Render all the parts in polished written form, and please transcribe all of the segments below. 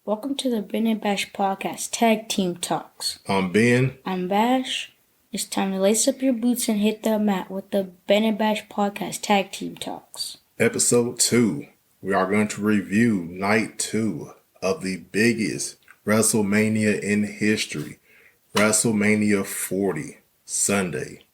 Welcome to the Ben and Bash Podcast Tag Team Talks. I'm Ben. I'm Bash. It's time to lace up your boots and hit the mat with the Ben and Bash Podcast Tag Team Talks. Episode 2. We are going to review Night 2 of the biggest WrestleMania in history. WrestleMania 40, Sunday.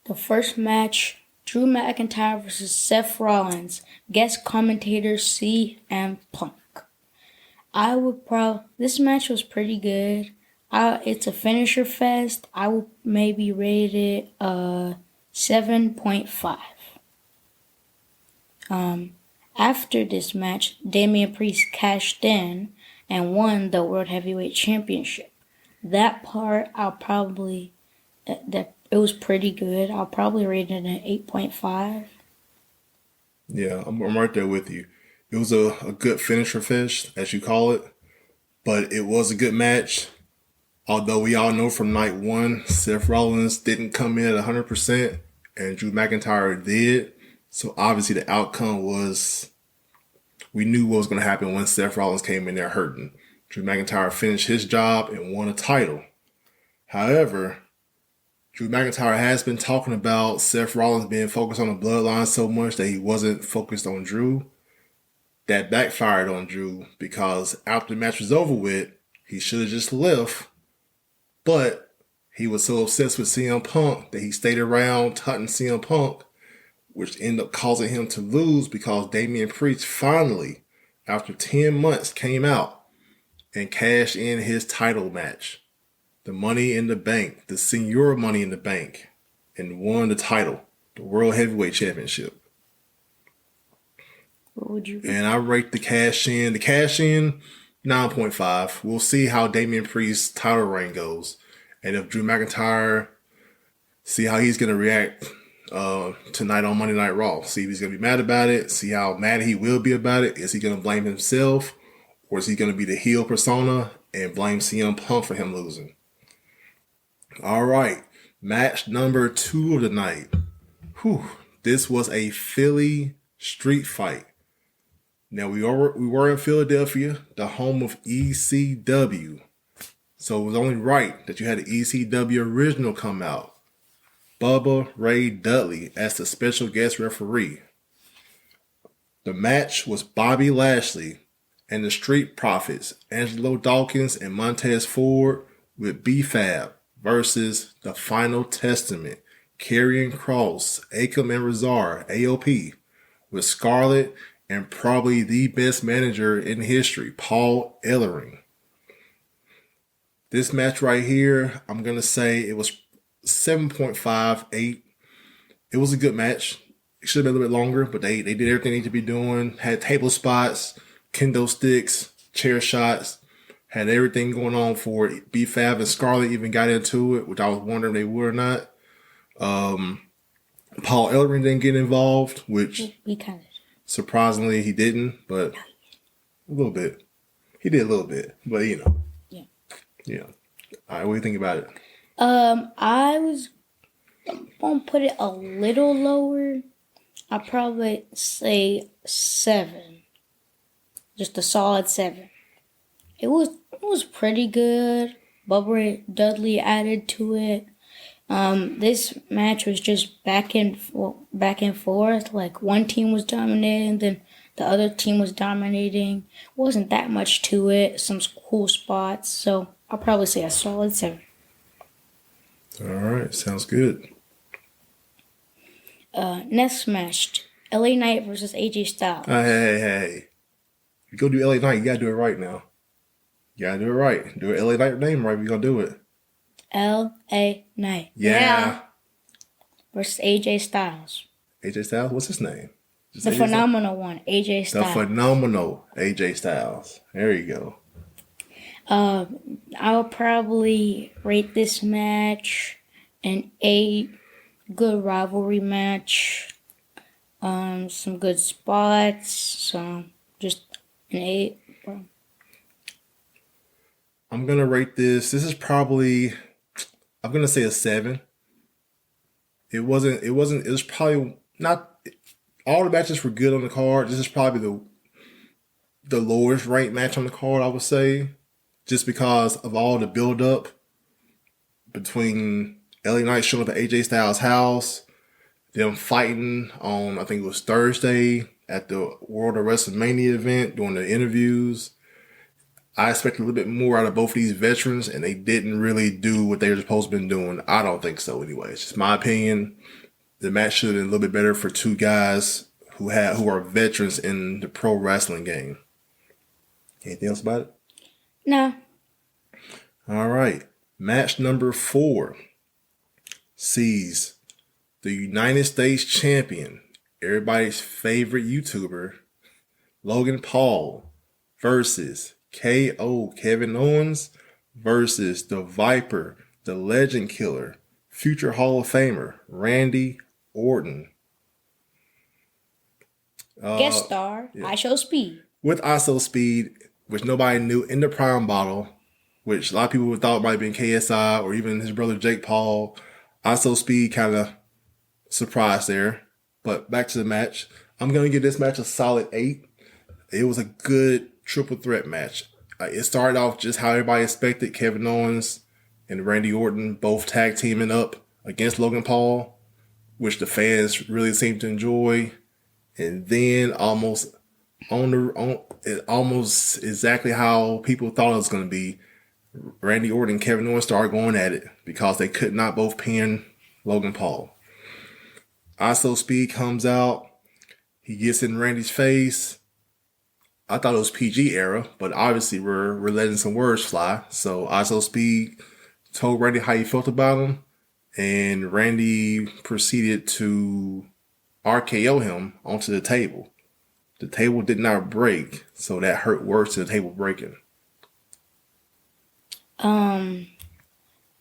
The first match, Drew McIntyre versus Seth Rollins. Guest commentator CM Punk. This match was pretty good. It's a finisher fest. I would maybe rate it 7.5. After this match, Damian Priest cashed in and won the World Heavyweight Championship. That part, it was pretty good. I'll probably rate it an 8.5. Yeah, I'm right there with you. It was a good finisher fest, as you call it, but it was a good match. Although we all know from night 1, Seth Rollins didn't come in at 100% and Drew McIntyre did. So obviously the outcome was, we knew what was going to happen when Seth Rollins came in there hurting. Drew McIntyre finished his job and won a title. However, Drew McIntyre has been talking about Seth Rollins being focused on the bloodline so much that he wasn't focused on Drew. That backfired on Drew because after the match was over with, he should have just left. But he was so obsessed with CM Punk that he stayed around taunting CM Punk, which ended up causing him to lose because Damian Priest finally, after 10 months, came out and cashed in his title match. The Money in the Bank, the Senior Money in the Bank, and won the title, the World Heavyweight Championship. What would you rate? And I rate the cash in 9.5. We'll see how Damian Priest's title reign goes. And if Drew McIntyre, see how he's going to react tonight on Monday Night Raw. See if he's going to be mad about it. See how mad he will be about it. Is he going to blame himself? Or is he going to be the heel persona and blame CM Punk for him losing? All right. Match number 2 of the night. This was a Philly street fight. Now, we were in Philadelphia, the home of ECW. So it was only right that you had the ECW original come out. Bubba Ray Dudley as the special guest referee. The match was Bobby Lashley and the Street Profits, Angelo Dawkins and Montez Ford with B-Fab versus the Final Testament, Karrion Kross, Akam and Razar, AOP, with Scarlett and probably the best manager in history, Paul Ellering. This match right here, I'm going to say it was 7.5, 8. It was a good match. It should have been a little bit longer, but they did everything they need to be doing. Had table spots, kendo sticks, chair shots. Had everything going on for it. B-Fab and Scarlett even got into it, which I was wondering if they would or not. Paul Ellering didn't get involved, which We kind of. surprisingly he didn't, but a little bit. He did a little bit, but you know. Yeah. All right, what do you think about it? I was gonna put it a little lower. I'd probably say 7. Just a solid 7. It was pretty good. Bubba Dudley added to it. This match was just back and forth. Like one team was dominating, then the other team was dominating. Wasn't that much to it. Some cool spots. So I'll probably say a solid 7. All right, sounds good. Next match, LA Knight versus AJ Styles. Hey. You go do LA Knight, you gotta do it right now. You gotta do it right. Do it LA Knight name right, we're gonna do it. LA Knight. Yeah. Versus AJ Styles. AJ Styles, what's his name? Just The AJ phenomenal one, AJ Styles? Styles. The phenomenal AJ Styles. There you go. I'll probably rate this match an 8. Good rivalry match. Some good spots. So just an 8. I'm gonna rate this. This is probably, I'm gonna say a 7. It was probably not, all the matches were good on the card. This is probably the lowest ranked match on the card, I would say, just because of all the build up between LA Knight showing up at AJ Styles' house, them fighting on, I think it was Thursday at the World of WrestleMania event, doing the interviews. I expected a little bit more out of both of these veterans, and they didn't really do what they were supposed to be doing. I don't think so anyway. It's just my opinion. The match should have been a little bit better for two guys who are veterans in the pro wrestling game. Anything else about it? No. All right. Match number 4 sees the United States champion, everybody's favorite YouTuber, Logan Paul, versus KO Kevin Owens versus the Viper, the Legend Killer, future Hall of Famer, Randy Orton. Guest star, yeah. I Show Speed. With ISO Speed, which nobody knew, in the Prime bottle, which a lot of people thought might have been KSI or even his brother Jake Paul. ISO Speed kind of surprised there. But back to the match. I'm going to give this match a solid 8. It was a good triple threat match. It started off just how everybody expected. Kevin Owens and Randy Orton both tag teaming up against Logan Paul, which the fans really seemed to enjoy. And then almost exactly how people thought it was going to be, Randy Orton and Kevin Owens started going at it because they could not both pin Logan Paul. ISO Speed comes out. He gets in Randy's face. I thought it was PG era, but obviously we're letting some words fly. So ISO Speed told Randy how he felt about him, and Randy proceeded to RKO him onto the table. The table did not break, so that hurt worse than the table breaking. I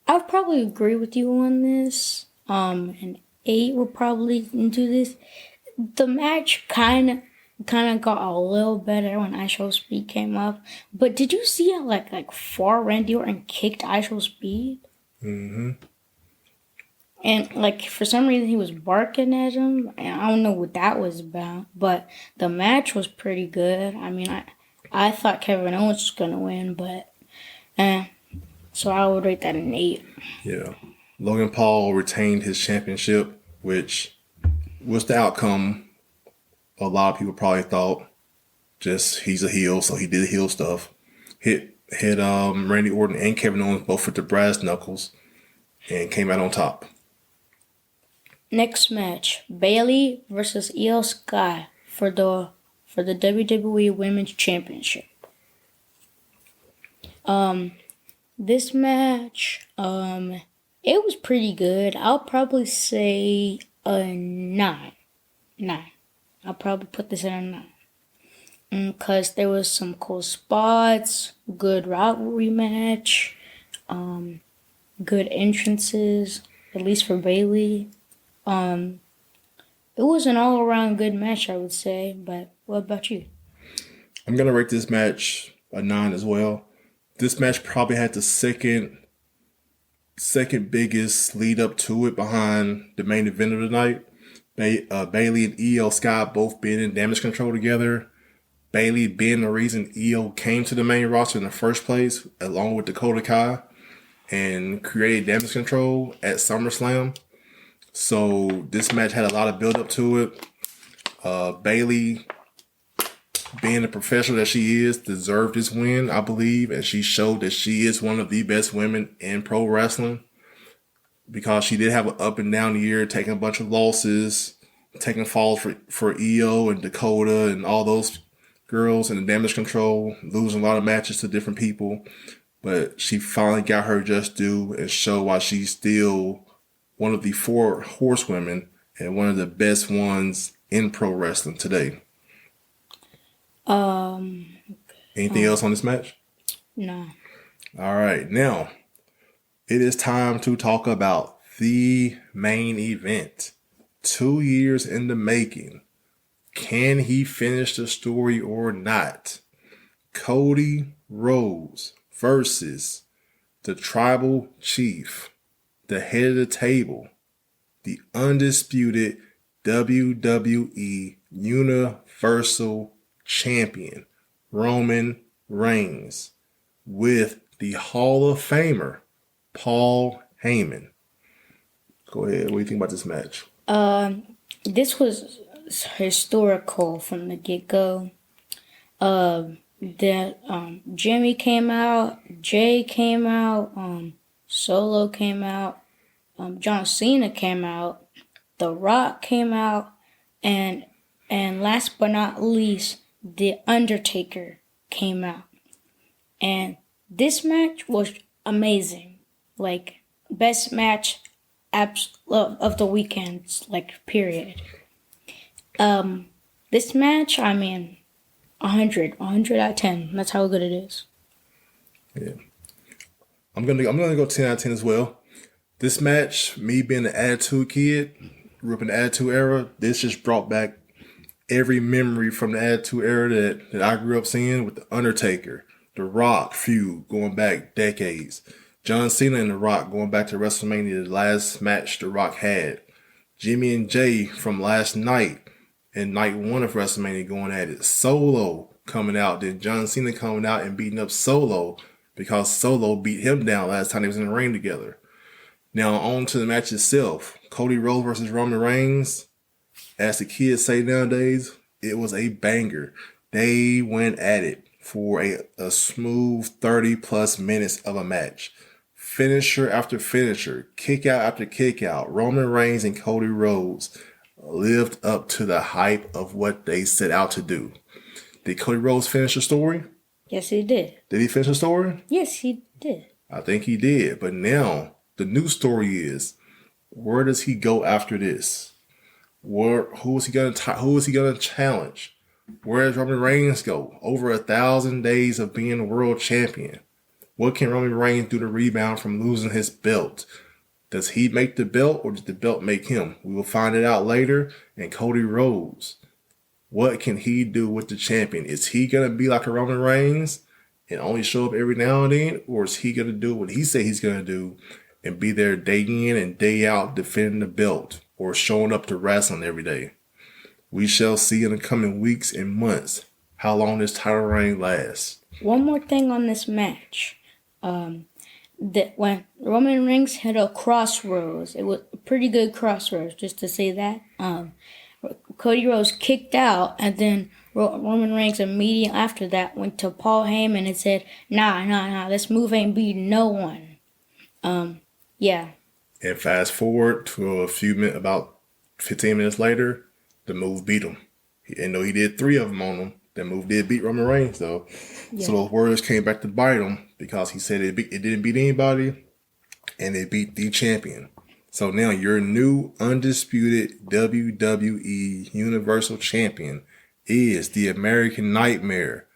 would probably agree with you on this. An 8 would probably do this. The match kind of got a little better when ISO Speed came up. But did you see how like far Randy Orton kicked ISO Speed? Mm-hmm. And like for some reason he was barking at him, and I don't know what that was about. But the match was pretty good. I mean, I thought Kevin Owens was gonna win, but so I would rate that an 8. Yeah. Logan Paul retained his championship, which was the outcome a lot of people probably thought. Just he's a heel, so he did heel stuff. Hit Randy Orton and Kevin Owens both with the brass knuckles and came out on top. Next match, Bayley versus Io Sky for the WWE Women's Championship. This match, it was pretty good. I'll probably say a 9. 9. I'll probably put this in a 9. Because there was some cool spots, good rivalry match, good entrances, at least for Bayley. It was an all-around good match, I would say. But what about you? I'm going to rate this match a 9 as well. This match probably had the second biggest lead up to it behind the main event of the night. Bayley and Io Sky both being in Damage Control together. Bayley being the reason Io came to the main roster in the first place, along with Dakota Kai, and created Damage Control at SummerSlam. So this match had a lot of build up to it. Bayley, being the professional that she is, deserved this win, I believe, and she showed that she is one of the best women in pro wrestling, because she did have an up and down year, taking a bunch of losses, taking falls for Io and Dakota and all those girls in the Damage Control, losing a lot of matches to different people. But she finally got her just due and showed why she's still one of the 4 horsewomen and one of the best ones in pro wrestling today. Anything else on this match? No. All right. Now, it is time to talk about the main event. 2 years in the making. Can he finish the story or not? Cody Rhodes versus the Tribal Chief, the head of the table, the undisputed WWE Universal Champion, Roman Reigns with the Hall of Famer, Paul Heyman. Go ahead. What do you think about this match? This was historical from the get-go. Jimmy came out, Jay came out, Solo came out, John Cena came out, The Rock came out, and last but not least, The Undertaker came out. And this match was amazing. Like, best match of the weekend, like, period. This match, I mean, 100 out of 10. That's how good it is. Yeah. I'm gonna go 10 out of 10 as well. This match, me being an Attitude Kid, grew up in the Attitude Era, this just brought back every memory from the Attitude Era that I grew up seeing with The Undertaker, The Rock feud going back decades, John Cena and The Rock going back to WrestleMania, the last match The Rock had, Jimmy and Jay from last night and night one of WrestleMania going at it, Solo coming out, then John Cena coming out and beating up Solo because Solo beat him down last time they was in the ring together. Now on to the match itself. Cody Rhodes versus Roman Reigns. As the kids say nowadays, it was a banger. They went at it for a smooth 30 plus minutes of a match. Finisher after finisher, kick out after kick out. Roman Reigns and Cody Rhodes lived up to the hype of what they set out to do. Did Cody Rhodes finish the story? Yes, he did. Did he finish the story? Yes, he did. I think he did. But now the new story is, where does he go after this? Who is he gonna challenge? Where does Roman Reigns go? Over 1,000 days of being world champion. What can Roman Reigns do to rebound from losing his belt? Does he make the belt or does the belt make him? We will find it out later. And Cody Rhodes, what can he do with the champion? Is he going to be like a Roman Reigns and only show up every now and then? Or is he going to do what he said he's going to do and be there day in and day out defending the belt or showing up to wrestling every day? We shall see in the coming weeks and months how long this title reign lasts. One more thing on this match. That when Roman Reigns hit a crossroads, it was a pretty good crossroads, just to say that. Cody Rhodes kicked out, and then Roman Reigns immediately after that went to Paul Heyman and said, nah, this move ain't beating no one. Yeah. And fast forward to about 15 minutes later, the move beat him. And though he did 3 of them on him, that move did beat Roman Reigns, though. Yeah. So those words came back to bite him because he said it didn't beat anybody, and it beat the champion. So now your new undisputed WWE Universal Champion is the American Nightmare,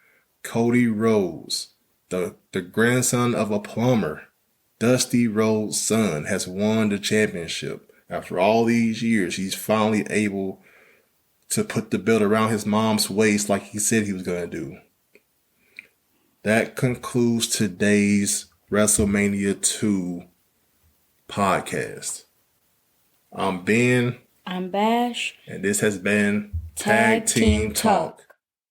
Cody Rhodes, the grandson of a plumber. Dusty Rhodes' son has won the championship. After all these years, he's finally able to put the belt around his mom's waist like he said he was going to do. That concludes today's WrestleMania 2 podcast. I'm Ben. I'm Bash. And this has been Tag Team Talk.